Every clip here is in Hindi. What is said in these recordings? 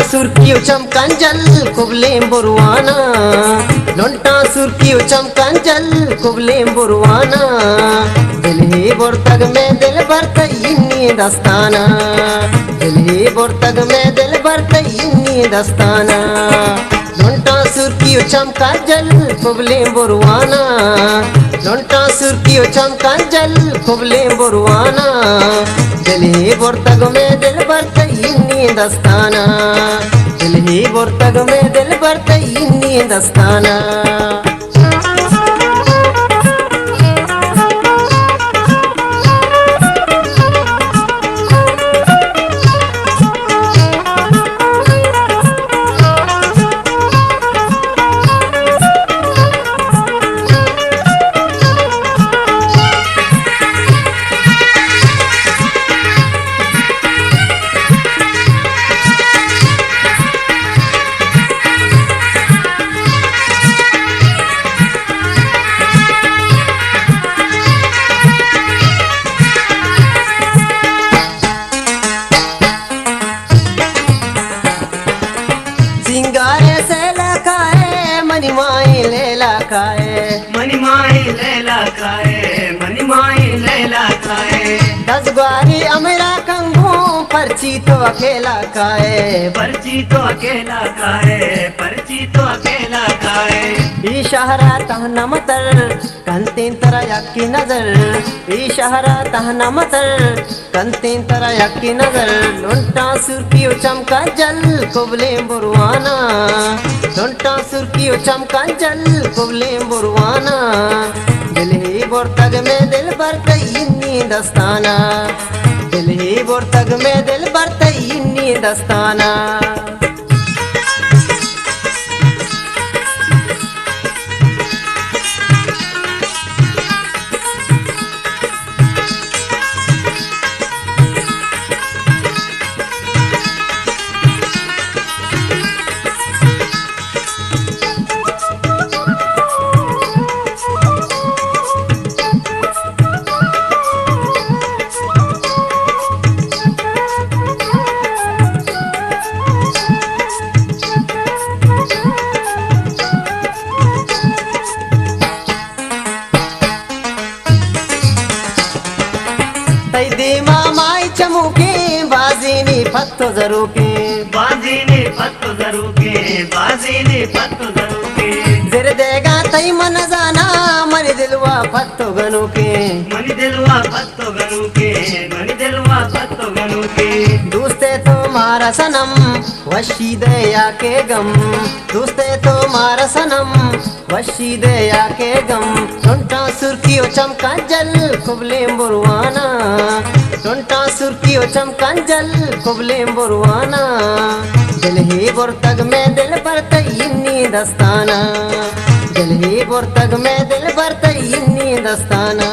सुर्खियो चमकंजल कुबले बुरवाना, लोंटा सुर्खियो चमकंजल कुबले बुरवाना, दिल ही बोरतग में दिल भरत इन्नी दस्ताना, दिल ही बोरतग में दिल भरत इन्नी दस्ताना। लोंटा सुर्खियो चमकंजल कुबले बुरवाना, लोंटा सुर्खियो चमकंजल कुबले बुरवाना, दिल ही बोरतग में दिल भरत इन्नी दस्ताना, दिल ही बोरतग में दिल भरत इन्नी दस्ताना। मनीमाई लैला खाए, मनीमाई लैला खाए, मनीमाई लैला खाए। 10 ग्वारी अमेरा कंगू पर्ची तो अकेला खाए, पर्ची तो अकेला खाए, पर्ची तो अकेला खाए। इशारा तहना मतर कंतीन तरह यक्की नजर, इशारा तहना मतर कंतीन तरह यक्की नजर। लोंटा सुर्खियो चमकंजल कुबले बुरवाना, लोंटा सुर्खियो चमकंजल कुबले बुरवाना, दिल ही बोरतग में दिल भरत इन्नी दस्ताना, दिल ही बोरतग में दिल भरत इन्नी दस्ताना। मामाई चमुके बाजीनी फत्तो जरूके, बाजीनी फत्तो जरूके, बाजीनी फत्तो जरूके। जिर देगा तई मन जाना मनी दिलवा फत्तो गनुके, मनी दिलवा फत्तो गनुके, मनी दिलवा फत्तो गनुके। दोस्ते तुम्हारा सनम वशी दया के गम, दोस्ते तुम्हारा सनम वशी दया के गम। लोंटा सुर्खियो चमकंजल कुबले बुरवाना, लोंटा सुर्खियो चमकंजल कुबले बुरवाना, दिल ही बोरतग में दिल भरत इन्नी दस्ताना, दिल ही बोरतग में दिल भरत इन्नी दस्ताना।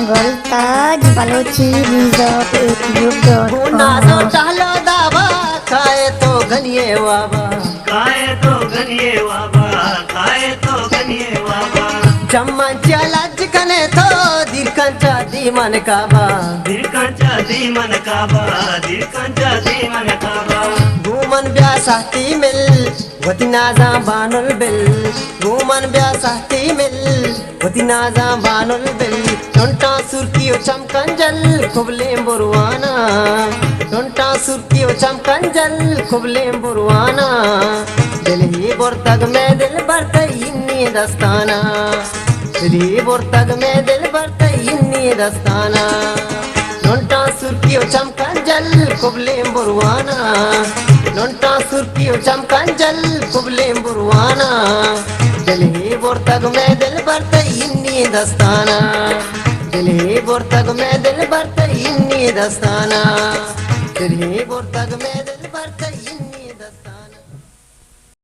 गलताज बलोची रिजर्व गुना जो टहलो दावा खाए तो गनिए वाबा, खाए तो गनिए वाबा, खाए तो गनिए वाबा। चम्मच लज कने तो दिरकंचा दीमन काबा, दिरकंचा दीमन काबा, दिरकंचा दीमन काबा। घूमन ब्यासाती मिल वती नाजा बानुल बिल, घूमन ब्यासाती मिल वती नाजा बानुल बिल। लोंटा सुर्खियो चमकंजल कुबले बुरवाना, लोंटा सुर्खियो चमकंजल कुबले बुरवाना, दिल ही बोरतग में दिल भरत इन्नी दस्ताना, दिल ही बोरतग में दिल भरत इन्नी दस्ताना। लोंटा सुर्खियो चमकंजल कुबले बुरवाना, लोंटा सुर्खियो चमकंजल कुबले बुरवाना, दिल ही बोरतग में दिल भरत इन्नी इन्नी दस्ताना दिल ही बोर तक में दिल भरता इन्नी दस्ताना दिल ही बोर तक में